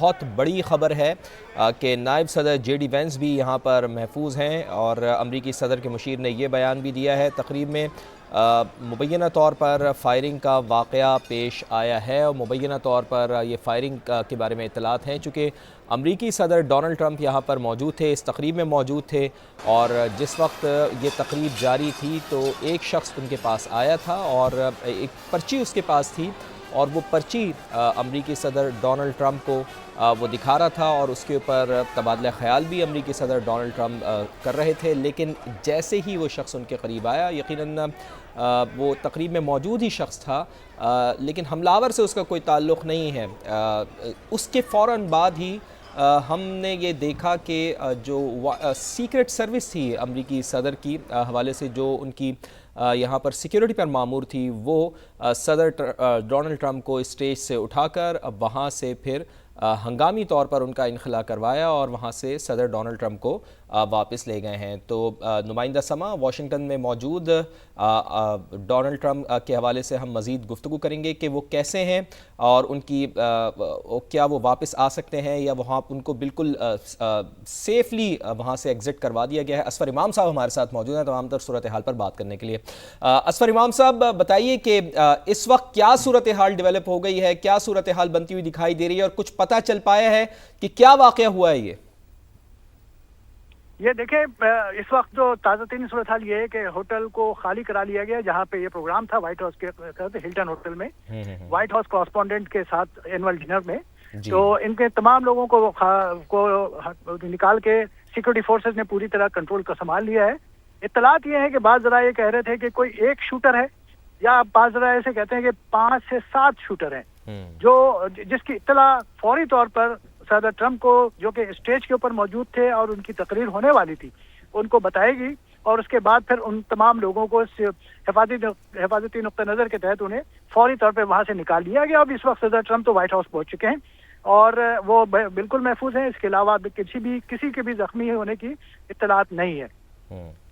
بہت بڑی خبر ہے کہ نائب صدر جے ڈی وینس بھی یہاں پر محفوظ ہیں اور امریکی صدر کے مشیر نے یہ بیان بھی دیا ہے تقریب میں مبینہ طور پر فائرنگ کا واقعہ پیش آیا ہے اور مبینہ طور پر یہ فائرنگ کے بارے میں اطلاعات ہیں چونکہ امریکی صدر ڈونلڈ ٹرمپ یہاں پر موجود تھے، اس تقریب میں موجود تھے اور جس وقت یہ تقریب جاری تھی تو ایک شخص ان کے پاس آیا تھا اور ایک پرچی اس کے پاس تھی اور وہ پرچی امریکی صدر ڈونلڈ ٹرمپ کو وہ دکھا رہا تھا اور اس کے اوپر تبادلہ خیال بھی امریکی صدر ڈونلڈ ٹرمپ کر رہے تھے، لیکن جیسے ہی وہ شخص ان کے قریب آیا یقیناً وہ تقریب میں موجود ہی شخص تھا لیکن حملہ آور سے اس کا کوئی تعلق نہیں ہے۔ اس کے فوراً بعد ہی ہم نے یہ دیکھا کہ جو سیکرٹ سروس تھی امریکی صدر کی حوالے سے جو ان کی یہاں پر سیکیورٹی پر مامور تھی وہ صدر ڈونلڈ ٹرمپ کو اسٹیج سے اٹھا کر وہاں سے پھر ہنگامی طور پر ان کا انخلا کروایا اور وہاں سے صدر ڈونلڈ ٹرمپ کو واپس لے گئے ہیں۔ تو نمائندہ سما واشنگٹن میں موجود ڈونلڈ ٹرمپ کے حوالے سے ہم مزید گفتگو کریں گے کہ وہ کیسے ہیں اور ان کی کیا وہ واپس آ سکتے ہیں یا وہاں ان کو بالکل سیفلی وہاں سے ایگزٹ کروا دیا گیا ہے۔ اسفر امام صاحب ہمارے ساتھ موجود ہیں تمام تر صورتحال پر بات کرنے کے لیے۔ اسفر امام صاحب بتائیے کہ اس وقت کیا صورتحال ڈیولپ ہو گئی ہے، کیا صورتحال بنتی ہوئی دکھائی دے رہی ہے اور کچھ پتہ چل پایا ہے کہ کیا واقعہ ہوا ہے؟ یہ دیکھیں اس وقت جو تازہ ترین صورتحال یہ ہے کہ ہوٹل کو خالی کرا لیا گیا جہاں پہ یہ پروگرام تھا وائٹ ہاؤس کے ہلٹن ہوٹل میں وائٹ ہاؤس کورسپونڈنٹ کے ساتھ اینول ڈنر میں تو ان کے تمام لوگوں کو نکال کے سیکورٹی فورسز نے پوری طرح کنٹرول کا سنبھال لیا ہے۔ اطلاعات یہ ہے کہ بعض ذرائع یہ کہہ رہے تھے کہ کوئی ایک شوٹر ہے یا بعض ذرائع ایسے کہتے ہیں کہ 5 سے 7 شوٹر ہیں جو جس کی اطلاع فوری طور پر صدر ٹرمپ کو جو کہ اسٹیج کے اوپر موجود تھے اور ان کی تقریر ہونے والی تھی ان کو بتائے گی اور اس کے بعد پھر ان تمام لوگوں کو حفاظتی نقطہ نظر کے تحت انہیں فوری طور پہ وہاں سے نکال لیا گیا۔ اب اس وقت صدر ٹرمپ تو وائٹ ہاؤس پہنچ چکے ہیں اور وہ بالکل محفوظ ہیں، اس کے علاوہ کسی کے بھی زخمی ہونے کی اطلاعات نہیں ہے۔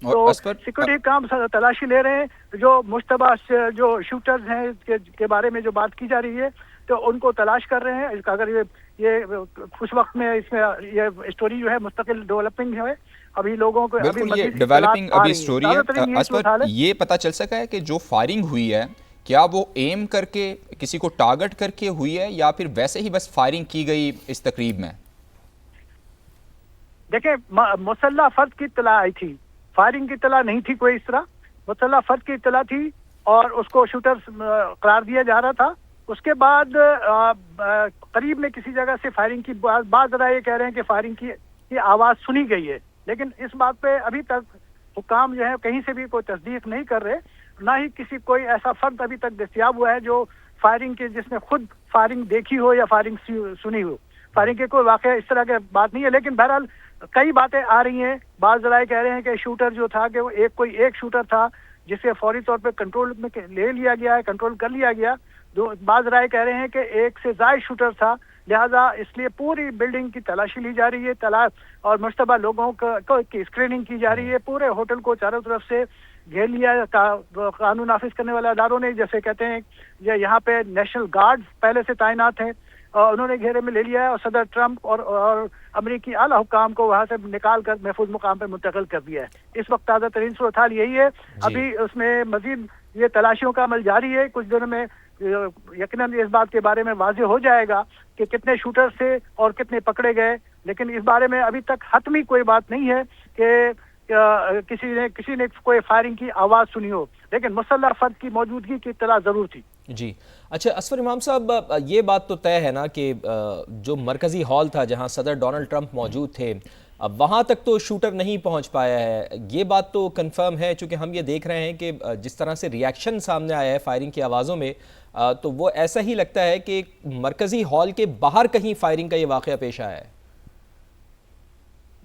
تو سیکورٹی کام تلاشی لے رہے ہیں، جو مشتبہ جو شوٹرز ہیں کے بارے میں جو بات کی جا رہی ہے تو ان کو تلاش کر رہے ہیں۔ اگر یہ کچھ وقت میں اس میں یہ اسٹوری جو ہے مستقل ڈیولپنگ ہے، ابھی لوگوں کو یہ پتہ چل سکا ہے کہ جو فائرنگ ہوئی ہے کیا وہ ایم کر کے کسی کو ٹارگٹ کر کے ہوئی ہے یا پھر ویسے ہی بس فائرنگ کی گئی اس تقریب میں؟ دیکھیں مسلح فرد کی اطلاع آئی تھی، فائرنگ کی اطلاع نہیں تھی کوئی اس طرح، مسلح فرد کی اطلاع تھی اور اس کو شوٹر قرار دیا جا رہا تھا۔ اس کے بعد قریب میں کسی جگہ سے فائرنگ کی بعض ذرائع یہ کہہ رہے ہیں کہ فائرنگ کی آواز سنی گئی ہے، لیکن اس بات پہ ابھی تک حکام جو ہے کہیں سے بھی کوئی تصدیق نہیں کر رہے، نہ ہی کوئی ایسا فرد ابھی تک دستیاب ہوا ہے جو فائرنگ کے جس نے خود فائرنگ دیکھی ہو یا فائرنگ سنی ہو۔ فائرنگ کے کوئی واقعہ اس طرح کے بات نہیں ہے، لیکن بہرحال کئی باتیں آ رہی ہیں۔ بعض ذرائع کہہ رہے ہیں کہ شوٹر جو تھا کہ وہ کوئی ایک شوٹر تھا جسے فوری طور پہ کنٹرول میں لے لیا گیا ہے، کنٹرول کر لیا گیا۔ بعض رائے کہہ رہے ہیں کہ ایک سے زائد شوٹر تھا، لہذا اس لیے پوری بلڈنگ کی تلاشی لی جا رہی ہے اور مشتبہ لوگوں کی اسکریننگ کی جا رہی ہے۔ پورے ہوٹل کو چاروں طرف سے گھیر لیا قانون نافذ کرنے والے اداروں نے، جیسے کہتے ہیں یہاں پہ نیشنل گارڈ پہلے سے تعینات ہیں، انہوں نے گھیرے میں لے لیا ہے اور صدر ٹرمپ اور امریکی اعلیٰ حکام کو وہاں سے نکال کر محفوظ مقام پہ منتقل کر دیا ہے۔ اس وقت تازہ ترین صورتحال یہی ہے۔ ابھی اس میں مزید یہ تلاشیوں کا عمل جاری ہے، کچھ دنوں میں یقیناً اس بات کے بارے میں واضح ہو جائے گا کہ کتنے شوٹر تھے اور کتنے پکڑے گئے، لیکن اس بارے میں ابھی تک حتمی کوئی بات نہیں ہے کہ کسی نے کوئی فائرنگ کی آواز سنی ہو، لیکن مسلح فرد کی موجودگی کی اطلاع ضرور تھی۔ جی اچھا اسفر امام صاحب، یہ بات تو طے ہے نا کہ جو مرکزی ہال تھا جہاں صدر ڈونلڈ ٹرمپ موجود تھے اب وہاں تک تو شوٹر نہیں پہنچ پایا ہے، یہ بات تو کنفرم ہے چونکہ ہم یہ دیکھ رہے ہیں کہ جس طرح سے ریاکشن سامنے آیا ہے فائرنگ کی آوازوں میں تو وہ ایسا ہی لگتا ہے کہ مرکزی ہال کے باہر کہیں فائرنگ کا یہ واقعہ پیش آیا ہے۔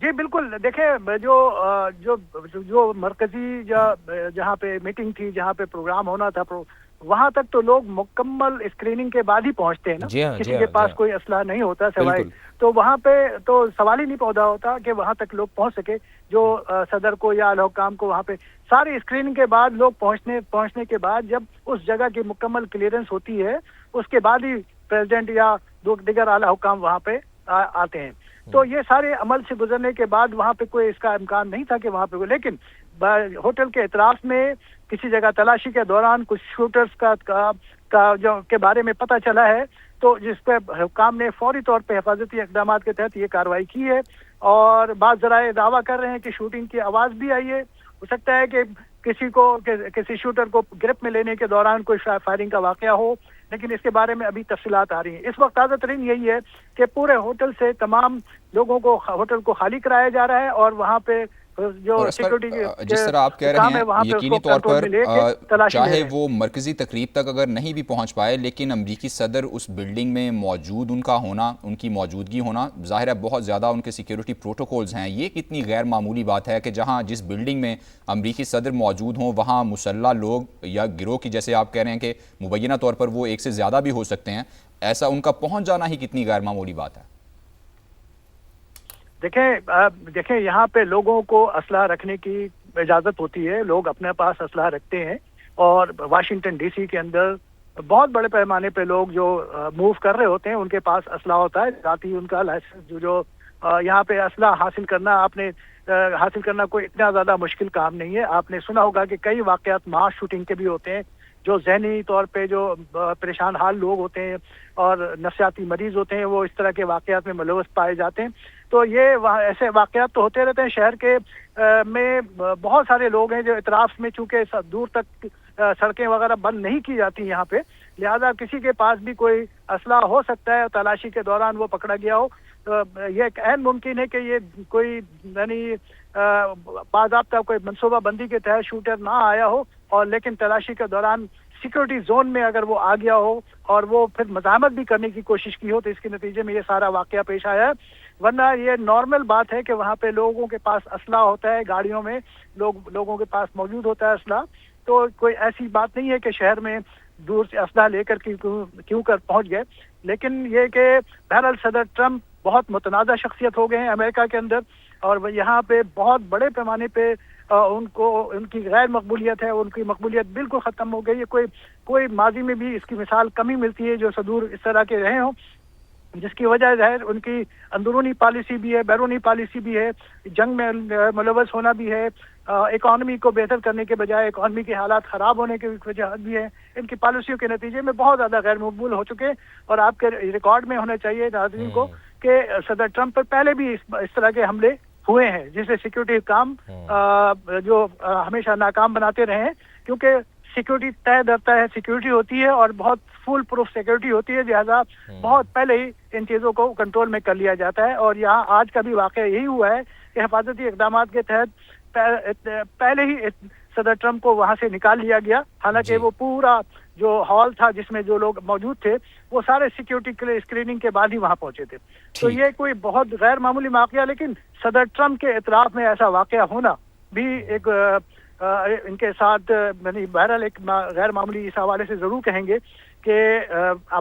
جی بالکل، دیکھیں جو مرکزی جہاں پہ میٹنگ تھی، جہاں پہ پروگرام ہونا تھا، وہاں تک تو لوگ مکمل اسکریننگ کے بعد ہی پہنچتے ہیں نا، کسی کے پاس کوئی اسلحہ نہیں ہوتا سوائے، تو وہاں پہ تو سوال ہی نہیں پیدا ہوتا کہ وہاں تک لوگ پہنچ سکے، جو صدر کو یا اعلیٰ حکام کو وہاں پہ ساری اسکریننگ کے بعد لوگ پہنچنے کے بعد جب اس جگہ کی مکمل کلیئرنس ہوتی ہے اس کے بعد ہی پریزیڈنٹ یا دیگر اعلیٰ حکام وہاں پہ آتے ہیں. تو یہ سارے عمل سے گزرنے کے بعد وہاں پہ کوئی اس کا امکان نہیں تھا کہ وہاں پہ لیکن ہوٹل کے اطراف میں کسی جگہ تلاشی کے دوران کچھ شوٹرز کا جو کے بارے میں پتہ چلا ہے, تو جس پہ حکام نے فوری طور پہ حفاظتی اقدامات کے تحت یہ کارروائی کی ہے. اور بعض ذرائع دعویٰ کر رہے ہیں کہ شوٹنگ کی آواز بھی آئی ہے. ہو سکتا ہے کہ کسی شوٹر کو گرفت میں لینے کے دوران کوئی فائرنگ کا واقعہ ہو, لیکن اس کے بارے میں ابھی تفصیلات آ رہی ہیں. اس وقت تازہ ترین یہی ہے کہ پورے ہوٹل سے تمام لوگوں کو ہوٹل کو خالی کرایا جا رہا ہے, اور وہاں پہ جو سیکورٹی جس طرح آپ کہہ رہے ہیں یقینی طور پر چاہے وہ مرکزی تقریب تک اگر نہیں بھی پہنچ پائے, لیکن امریکی صدر اس بلڈنگ میں موجود ان کا ہونا, ان کی موجودگی ہونا, ظاہر ہے بہت زیادہ ان کے سیکیورٹی پروٹوکولز ہیں. یہ کتنی غیر معمولی بات ہے کہ جس بلڈنگ میں امریکی صدر موجود ہوں وہاں مسلح لوگ یا گروہ کی, جیسے آپ کہہ رہے ہیں کہ مبینہ طور پر وہ ایک سے زیادہ بھی ہو سکتے ہیں, ایسا ان کا پہنچ جانا ہی کتنی غیر معمولی بات ہے. دیکھیں یہاں پہ لوگوں کو اسلحہ رکھنے کی اجازت ہوتی ہے, لوگ اپنے پاس اسلحہ رکھتے ہیں, اور واشنگٹن ڈی سی کے اندر بہت بڑے پیمانے پہ لوگ جو موو کر رہے ہوتے ہیں ان کے پاس اسلحہ ہوتا ہے. ذاتی ان کا لائسنس جو یہاں پہ اسلحہ حاصل کرنا کوئی اتنا زیادہ مشکل کام نہیں ہے. آپ نے سنا ہوگا کہ کئی واقعات ماس شوٹنگ کے بھی ہوتے ہیں, جو ذہنی طور پہ جو پریشان حال لوگ ہوتے ہیں اور نفسیاتی مریض ہوتے ہیں وہ اس طرح کے واقعات میں ملوث پائے جاتے ہیں. تو یہ ایسے واقعات تو ہوتے رہتے ہیں. شہر کے میں بہت سارے لوگ ہیں جو اطراف میں چونکہ دور تک سڑکیں وغیرہ بند نہیں کی جاتی یہاں پہ, لہذا کسی کے پاس بھی کوئی اسلحہ ہو سکتا ہے, تلاشی کے دوران وہ پکڑا گیا ہو. یہ ایک عین ممکن ہے کہ یہ کوئی یعنی باضابطہ کوئی منصوبہ بندی کے تحت شوٹر نہ آیا ہو, اور لیکن تلاشی کے دوران سیکورٹی زون میں اگر وہ آ گیا ہو اور وہ پھر مزاحمت بھی کرنے کی کوشش کی ہو, تو اس کے نتیجے میں یہ سارا واقعہ پیش آیا ہے. ورنہ یہ نارمل بات ہے کہ وہاں پہ لوگوں کے پاس اسلحہ ہوتا ہے, گاڑیوں میں لوگوں کے پاس موجود ہوتا ہے اسلحہ. تو کوئی ایسی بات نہیں ہے کہ شہر میں دور سے اسلحہ لے کر کیوں کر پہنچ گئے. لیکن یہ کہ بہرحال صدر ٹرمپ بہت متنازع شخصیت ہو گئے ہیں امریکہ کے اندر, اور یہاں پہ بہت بڑے پیمانے پہ ان کی غیر مقبولیت ہے, ان کی مقبولیت بالکل ختم ہو گئی ہے. کوئی ماضی میں بھی اس کی مثال کمی ملتی ہے جو صدور اس طرح کے رہے ہوں, جس کی وجہ ظاہر ان کی اندرونی پالیسی بھی ہے, بیرونی پالیسی بھی ہے, جنگ میں ملوث ہونا بھی ہے, اکانومی کو بہتر کرنے کے بجائے اکانومی کے حالات خراب ہونے کی وجہ بھی ہے. ان کی پالیسیوں کے نتیجے میں بہت زیادہ غیر مقبول ہو چکے, اور آپ کے ریکارڈ میں ہونا چاہیے ناظرین کو کہ صدر ٹرمپ پر پہلے بھی اس طرح کے حملے ہوئے ہیں, جس سے سیکورٹی کام جو ہمیشہ ناکام بناتے رہے ہیں, کیونکہ سیکورٹی طے درتا ہے, سیکورٹی ہوتی ہے اور بہت فل پروف سیکورٹی ہوتی ہے, لہذا بہت پہلے ہی ان چیزوں کو کنٹرول میں کر لیا جاتا ہے. اور یہاں آج کا بھی واقعہ یہی ہوا ہے کہ حفاظتی اقدامات کے تحت پہلے ہی صدر ٹرمپ کو وہاں سے نکال لیا گیا, حالانکہ وہ پورا جو ہال تھا جس میں جو لوگ موجود تھے وہ سارے سیکورٹی اسکریننگ کے بعد ہی وہاں پہنچے تھے. تو یہ کوئی بہت غیر معمولی واقعہ, لیکن صدر ٹرمپ کے اطراف میں ایسا واقعہ ہونا بھی ایک ان کے ساتھ یعنی بہرحال ایک غیر معمولی اس حوالے سے ضرور کہیں گے کہ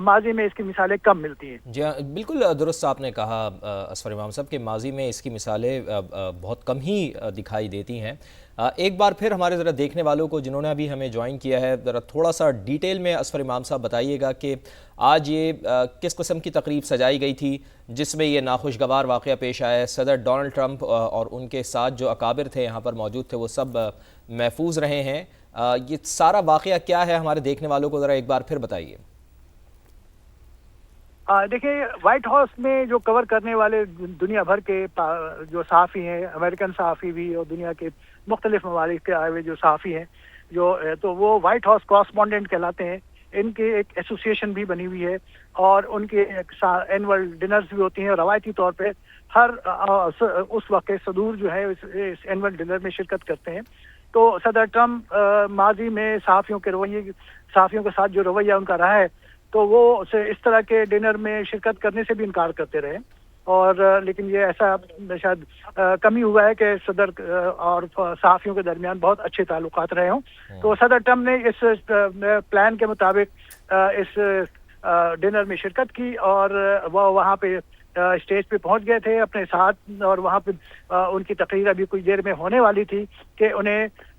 ماضی میں اس کی مثالیں کم ملتی ہیں. جی ہاں, بالکل درست آپ نے کہا اصفر امام صاحب کہ ماضی میں اس کی مثالیں بہت کم ہی دکھائی دیتی ہیں. ایک بار پھر ہمارے ذرا دیکھنے والوں کو جنہوں نے ابھی ہمیں جوائن کیا ہے, ذرا تھوڑا سا ڈیٹیل میں اصفر امام صاحب بتائیے گا کہ آج یہ کس قسم کی تقریب سجائی گئی تھی جس میں یہ ناخوشگوار واقعہ پیش آیا ہے. صدر ڈونلڈ ٹرمپ اور ان کے ساتھ جو اکابر تھے یہاں پر موجود تھے وہ سب محفوظ رہے ہیں. یہ سارا واقعہ کیا ہے ہمارے دیکھنے والوں کو ذرا ایک بار پھر بتائیے. دیکھیں, وائٹ ہاؤس میں جو کور کرنے والے دنیا بھر کے جو صحافی ہیں, امریکن صحافی بھی اور دنیا کے مختلف ممالک کے آئے ہوئے جو صحافی ہیں, تو وہ وائٹ ہاؤس کورسپونڈنٹ کہلاتے ہیں. ان کی ایک ایسوسیشن بھی بنی ہوئی ہے, اور ان کے اینول ڈنرز بھی ہوتی ہیں. روایتی طور پہ ہر اس وقت صدور جو ہے اس اینول ڈنر میں شرکت کرتے ہیں. تو صدر ٹرمپ ماضی میں صحافیوں کے ساتھ جو رویہ ان کا رہا ہے, تو وہ اس طرح کے ڈنر میں شرکت کرنے سے بھی انکار کرتے رہے. اور لیکن یہ ایسا شاید کمی ہوا ہے کہ صدر اور صحافیوں کے درمیان بہت اچھے تعلقات رہے ہوں. تو صدر ٹرمپ نے اس پلان کے مطابق اس ڈنر میں شرکت کی, اور وہ وہاں پہ اسٹیج پہ پہنچ گئے تھے اپنے ساتھ, اور وہاں پہ ان کی تقریر ابھی کچھ دیر میں ہونے والی تھی کہ انہیں